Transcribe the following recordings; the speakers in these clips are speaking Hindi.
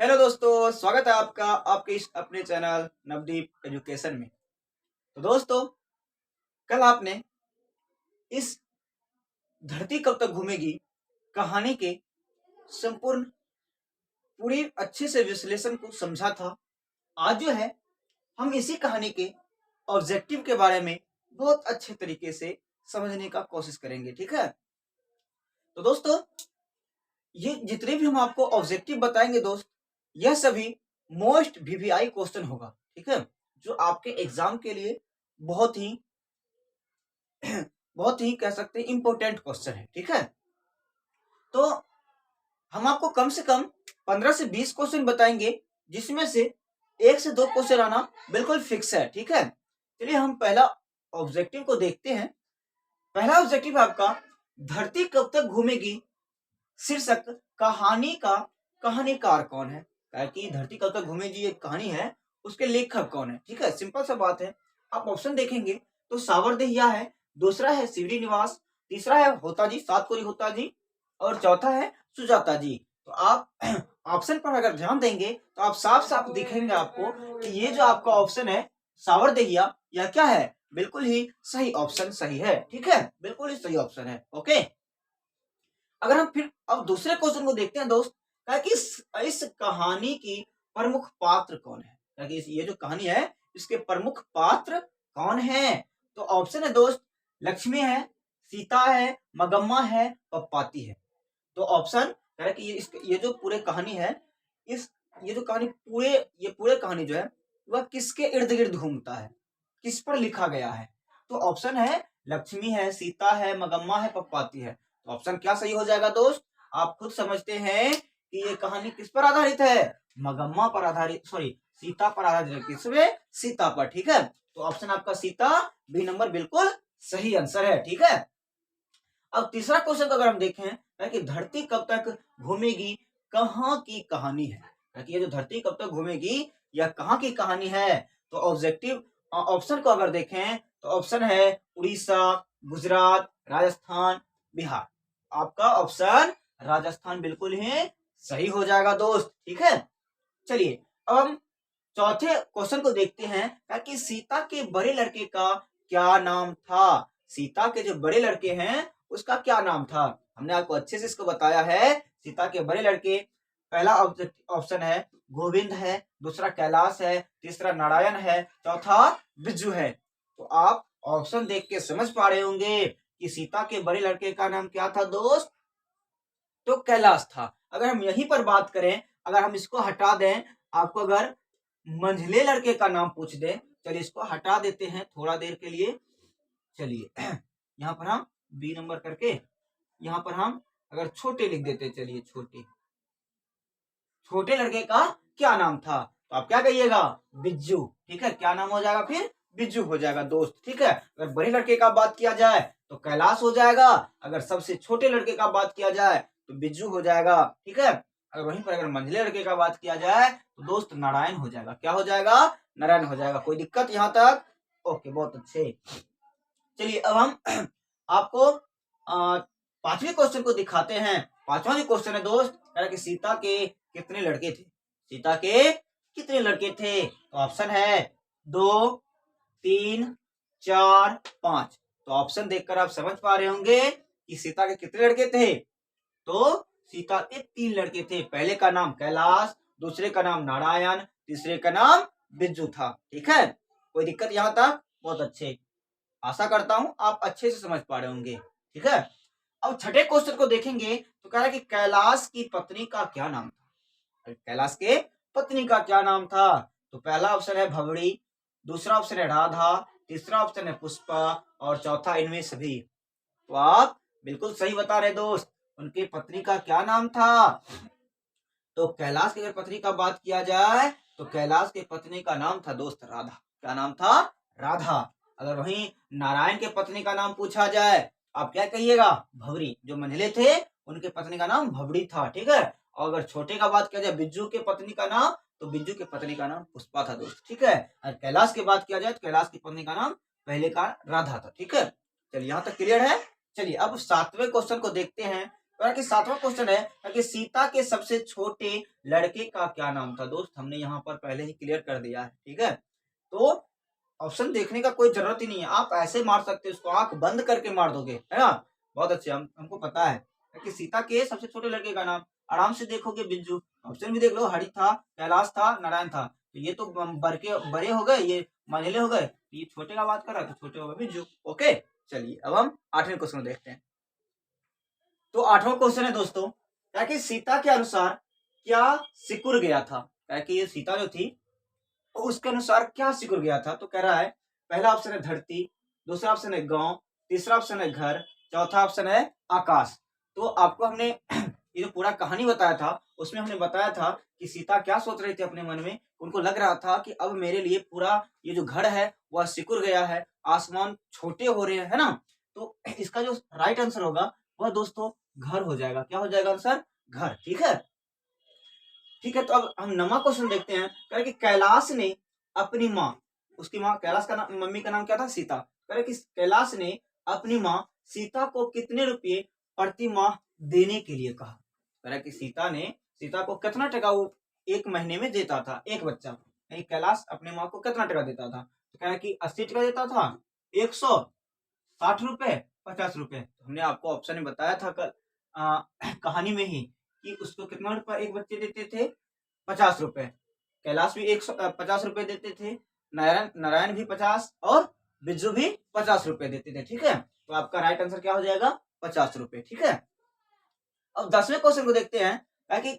हेलो दोस्तों, स्वागत है आपका आपके इस अपने चैनल नवदीप एजुकेशन में। तो दोस्तों, कल आपने इस धरती कब तक घूमेगी कहानी के संपूर्ण पूरी अच्छे से विश्लेषण को समझा था। आज जो है हम इसी कहानी के ऑब्जेक्टिव के बारे में बहुत अच्छे तरीके से समझने का कोशिश करेंगे। ठीक है, तो दोस्तों ये जितने भी हम आपको ऑब्जेक्टिव बताएंगे दोस्त, यह सभी मोस्ट वीवीआई क्वेश्चन होगा। ठीक है, जो आपके एग्जाम के लिए बहुत ही बहुत ही कह सकते हैं इंपॉर्टेंट क्वेश्चन है। ठीक है, तो हम आपको कम से कम 15 से 20 क्वेश्चन बताएंगे, जिसमें से 1 से 2 क्वेश्चन आना बिल्कुल फिक्स है। ठीक है, चलिए हम पहला ऑब्जेक्टिव को देखते हैं। पहला ऑब्जेक्टिव है आपका धरती कब तक घूमेगी शीर्षक कहानी का कहानीकार कौन है। कि धरती कब तक घूमेगी एक कहानी है, उसके लेखक कौन है। ठीक है, सिंपल सा बात है। आप ऑप्शन देखेंगे तो सावरदेहिया है, दूसरा है शिवरी निवास, तीसरा है होताजी सातकोरी होताजी और चौथा है सुजाता जी। तो आप ऑप्शन पर अगर ध्यान देंगे तो आप साफ साफ दिखेंगे आपको कि ये जो आपका ऑप्शन है सावरदेहिया, यह क्या है, बिल्कुल ही सही ऑप्शन सही है। ठीक है, बिल्कुल ही सही ऑप्शन है। ओके, अगर हम फिर अब दूसरे क्वेश्चन को देखते हैं दोस्त, कि इस कहानी की प्रमुख पात्र कौन है। कि ये जो कहानी है इसके प्रमुख पात्र कौन है। तो ऑप्शन है दोस्त लक्ष्मी है, सीता है, मगम्मा है, पप्पाती है। तो ऑप्शन कह रहा है कि ये जो पूरे कहानी है, ये जो कहानी पूरे कहानी जो है वह किसके इर्द गिर्द घूमता है, किस पर लिखा गया है। तो ऑप्शन है लक्ष्मी है, सीता है, मगम्मा है, पप्पाती है। तो ऑप्शन क्या सही हो जाएगा दोस्त, आप खुद समझते हैं कि ये कहानी किस पर आधारित है, मगम्मा पर आधारित, सॉरी सीता पर आधारित है। किसमें, सीता पर। ठीक है, तो ऑप्शन आपका सीता बी नंबर बिल्कुल सही आंसर है। ठीक है, अब तीसरा क्वेश्चन को अगर हम देखें कि धरती कब तक घूमेगी कहाँ की कहानी है। कि ये जो धरती कब तक घूमेगी यह कहाँ की कहानी है। तो ऑब्जेक्टिव ऑप्शन को अगर देखें तो ऑप्शन है उड़ीसा, गुजरात, राजस्थान, बिहार। आपका ऑप्शन राजस्थान बिल्कुल ही सही हो जाएगा दोस्त। ठीक है, चलिए अब हम चौथे क्वेश्चन को देखते हैं कि सीता के बड़े लड़के का क्या नाम था। सीता के जो बड़े लड़के हैं उसका क्या नाम था। हमने आपको अच्छे से इसको बताया है। सीता के बड़े लड़के, पहला ऑप्शन है गोविंद है, दूसरा कैलाश है, तीसरा नारायण है, चौथा बिज्जू है। तो आप ऑप्शन देख के समझ पा रहे होंगे कि सीता के बड़े लड़के का नाम क्या था दोस्त, तो कैलाश था। अगर हम यहीं पर बात करें, अगर हम इसको हटा दें, आपको अगर मंझले लड़के का नाम पूछ दे, चलिए इसको हटा देते हैं थोड़ा देर के लिए। चलिए यहाँ पर हम बी नंबर करके यहाँ पर हम अगर छोटे लिख देते, चलिए छोटे लड़के का क्या नाम था, तो आप क्या कहिएगा, बिज्जू। ठीक है, क्या नाम हो जाएगा फिर, बिज्जू हो जाएगा दोस्त। ठीक है, अगर बड़े लड़के का बात किया जाए तो कैलाश हो जाएगा, अगर सबसे छोटे लड़के का बात किया जाए तो बिज्जू हो जाएगा। ठीक है, अगर वहीं पर अगर मंझले लड़के का बात किया जाए तो दोस्त नारायण हो जाएगा। क्या हो जाएगा, नारायण हो जाएगा। कोई दिक्कत यहाँ तक, ओके, बहुत अच्छे। चलिए अब हम आपको पांचवें क्वेश्चन को दिखाते हैं। पांचवा जो क्वेश्चन है दोस्त, कि सीता के कितने लड़के थे। सीता के कितने लड़के थे। तो ऑप्शन है 2, 3, 4, 5। तो ऑप्शन देखकर आप समझ पा रहे होंगे कि सीता के कितने लड़के थे। तो सीता के 3 लड़के थे। पहले का नाम कैलाश, दूसरे का नाम नारायण, तीसरे का नाम बिज्जू था। ठीक है, कोई दिक्कत यहाँ तक, बहुत अच्छे। आशा करता हूं आप अच्छे से समझ पा रहे होंगे। ठीक है, अब छठे क्वेश्चन को देखेंगे तो कह रहा है कि कैलाश की पत्नी का क्या नाम था। कैलाश के पत्नी का क्या नाम था। तो पहला ऑप्शन है भवड़ी, दूसरा ऑप्शन है राधा, तीसरा ऑप्शन है पुष्पा और चौथा इनमें सभी। तो आप बिल्कुल सही बता रहे दोस्त, उनकी पत्नी का क्या नाम था। तो कैलाश की अगर पत्नी का बात किया जाए तो कैलाश की पत्नी का नाम था दोस्त राधा। क्या नाम था, राधा। अगर वहीं नारायण के पत्नी का नाम पूछा जाए, आप क्या कहिएगा, भवरी। जो मंझले थे उनके पत्नी का नाम भवड़ी था। ठीक है, और अगर छोटे का बात किया जाए बिज्जू के पत्नी का नाम, तो बिज्जू के पत्नी का नाम पुष्पा था दोस्त। ठीक है, और कैलाश की बात किया जाए तो कैलाश की पत्नी का नाम पहले का राधा था। ठीक है, चलिए यहाँ तक क्लियर है। चलिए अब सातवें क्वेश्चन को देखते हैं तो कि 7वां क्वेश्चन है कि सीता के सबसे छोटे लड़के का क्या नाम था। दोस्त हमने यहाँ पर पहले ही क्लियर कर दिया है, ठीक है। तो ऑप्शन देखने का कोई जरूरत ही नहीं है, आप ऐसे मार सकते हो, उसको आंख बंद करके मार दोगे, है ना। बहुत अच्छे, हमको पता है कि सीता के सबसे छोटे लड़के का नाम आराम से देखोगे बिज्जू। ऑप्शन भी देख लो, हरि था, कैलाश था, नारायण था। तो ये तो बड़े हो गए, ये मंझले हो गए, ये छोटे का बात कर रहा है, तो छोटे हो गए बिज्जू। ओके, चलिए अब हम 8वें क्वेश्चन देखते हैं। तो 8वां क्वेश्चन है दोस्तों, क्या कि सीता के अनुसार क्या सिकुड़ गया था। क्या कि ये सीता जो थी उसके अनुसार क्या सिकुड़ गया था। तो कह रहा है पहला ऑप्शन है धरती, दूसरा ऑप्शन है गांव, तीसरा ऑप्शन है घर, चौथा ऑप्शन है आकाश। तो आपको हमने ये जो पूरा कहानी बताया था उसमें हमने बताया था कि सीता क्या सोच रही थी अपने मन में। उनको लग रहा था कि अब मेरे लिए पूरा ये जो घर है वह सिकुड़ गया है, आसमान छोटे हो रहे हैं, है ना। तो इसका जो राइट आंसर होगा वह दोस्तों घर हो जाएगा। क्या हो जाएगा आंसर? घर, ठीक है। ठीक है, तो अब हम 9वां क्वेश्चन देखते हैं। कह रहे कि कैलाश ने अपनी माँ, उसकी माँ कैलाश का नाम, मम्मी का नाम क्या था? सीता। कह रहे कि कैलाश ने अपनी माँ सीता को कितने रुपये प्रति माह देने के लिए कहा। कह रहे कि सीता को कितना टका वो एक महीने में देता था, एक बच्चा। कैलाश अपने माँ को कितना टका देता था? तो कह रहे कि 80 टका देता था, 100, 60 रुपए, 50 रुपए। तो हमने आपको ऑप्शन में बताया था कल कहानी में ही कि उसको कितना रुपए एक बच्चे देते थे? 50 रुपए। कैलाश भी 150 रुपए देते थे, नारायण भी 50 और बिज्जू भी 50 रुपए देते थे, ठीक है। तो आपका राइट आंसर क्या हो जाएगा? 50 रुपए, ठीक है। अब 10वें क्वेश्चन को देखते हैं कि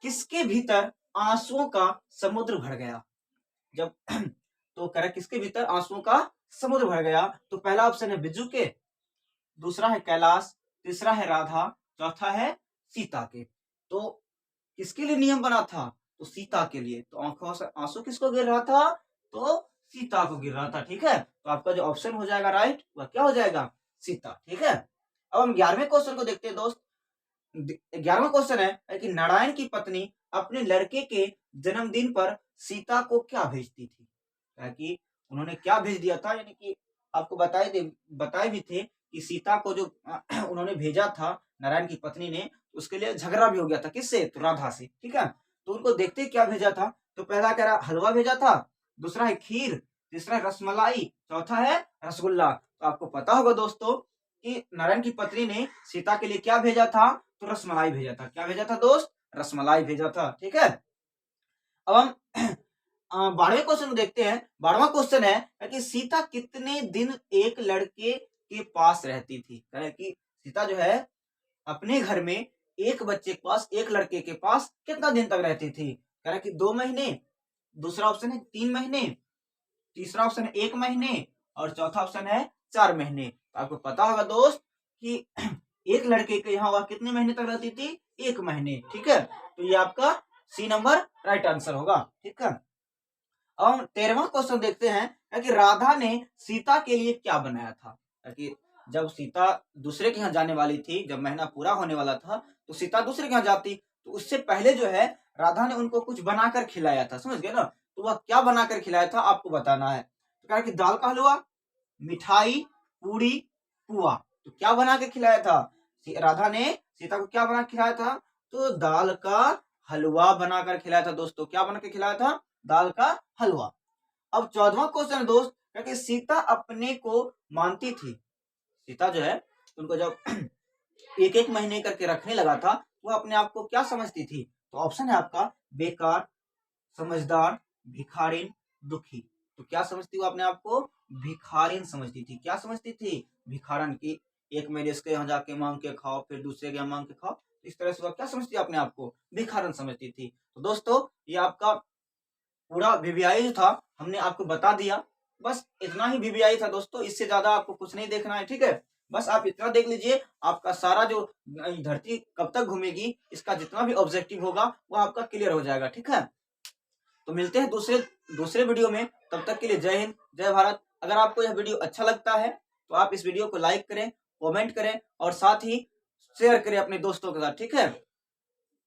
किसके भीतर आंसुओं का समुद्र भर गया। जब तो कह रहा किसके भीतर आंसुओं का समुद्र भर गया। तो पहला ऑप्शन है बिज्जू के, दूसरा है कैलाश, तीसरा है राधा, चौथा है सीता के। तो किसके लिए नियम बना था? तो सीता के लिए। तो आंखों से आंसू किसको गिर रहा था? तो सीता को गिर रहा था, ठीक है। तो आपका जो ऑप्शन हो जाएगा राइट वह क्या हो जाएगा? सीता, ठीक है। अब हम 11वें क्वेश्चन को देखते हैं दोस्त। 11वां क्वेश्चन है कि नारायण की पत्नी अपने लड़के के जन्मदिन पर सीता को क्या भेजती थी। कि उन्होंने क्या भेज दिया था, यानी कि आपको बताए भी थे कि सीता को जो उन्होंने भेजा था नारायण की पत्नी ने, उसके लिए झगड़ा भी हो गया था। किससे? तो राधा से, ठीक है। तो उनको देखते क्या भेजा था। तो पहला कह रहा हलवा भेजा था, दूसरा है खीर, तीसरा है रसमलाई, चौथा है रसगुल्ला। तो आपको पता होगा दोस्तों कि नारायण की पत्नी ने सीता के लिए क्या भेजा था? तो रसमलाई भेजा था। क्या भेजा था दोस्त? रसमलाई भेजा था, ठीक है। अब हम 12वें क्वेश्चन को देखते हैं। 12वां क्वेश्चन है कि सीता कितने दिन एक लड़के के पास रहती थी। कि सीता जो है अपने घर में एक बच्चे के पास, एक लड़के के पास कितना दिन तक रहती थी। कह रहा कि 2 महीने, दूसरा ऑप्शन है 3 महीने, तीसरा ऑप्शन है 1 महीने और चौथा ऑप्शन है 4 महीने। तो आपको पता होगा दोस्त कि एक लड़के के यहाँ वह कितने महीने तक रहती थी? 1 महीने, ठीक है। तो ये आपका सी नंबर राइट आंसर होगा, ठीक है। अब हम 13वां क्वेश्चन देखते हैं कि राधा ने सीता के लिए क्या बनाया था। कि जब सीता दूसरे के यहाँ जाने वाली थी, जब महीना पूरा होने वाला था, तो सीता दूसरे के यहाँ जाती, तो उससे पहले जो है राधा ने उनको कुछ बनाकर खिलाया था, समझ गए ना। तो वह क्या बनाकर खिलाया था आपको बताना है। तो कहा कि दाल का हलवा, मिठाई, पूरी, पुआ। तो क्या बना के खिलाया था? राधा ने सीता को क्या बना के खिलाया था? तो दाल का हलवा बनाकर खिलाया था दोस्तों। क्या बना के खिलाया था? दाल का हलवा। अब 14वां क्वेश्चन दोस्त, कि सीता अपने को मानती थी। सीता जो है उनको जब एक एक महीने करके रखने लगा था, वो अपने आप को क्या समझती थी? तो ऑप्शन है आपका बेकार, समझदार, भिखारिन, दुखी। तो क्या समझती वो अपने आप को? भिखारिन समझती थी। क्या समझती थी? भिखारन की। एक मेरे इसके यहाँ जाके मांग के खाओ, फिर दूसरे के यहाँ मांग के खाओ। इस तरह से वह क्या समझती अपने आप को? भिखारन समझती थी। तो दोस्तों ये आपका पूरा वीवीआई जो था हमने आपको बता दिया। बस इतना ही वीवीआई था दोस्तों, इससे ज्यादा आपको कुछ नहीं देखना है, ठीक है। बस आप इतना देख लीजिए, आपका सारा जो धरती कब तक घूमेगी इसका जितना भी ऑब्जेक्टिव होगा वो आपका क्लियर हो जाएगा, ठीक है। तो मिलते हैं दूसरे वीडियो में। तब तक के लिए जय हिंद, जय भारत। अगर आपको यह वीडियो अच्छा लगता है तो आप इस वीडियो को लाइक करें, कमेंट करें और साथ ही शेयर करें अपने दोस्तों के साथ, ठीक है।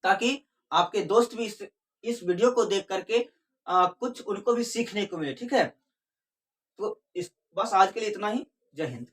ताकि आपके दोस्त भी इस वीडियो को देख करके कुछ उनको भी सीखने को मिले, ठीक है। तो बस आज के लिए इतना ही। जय हिंद।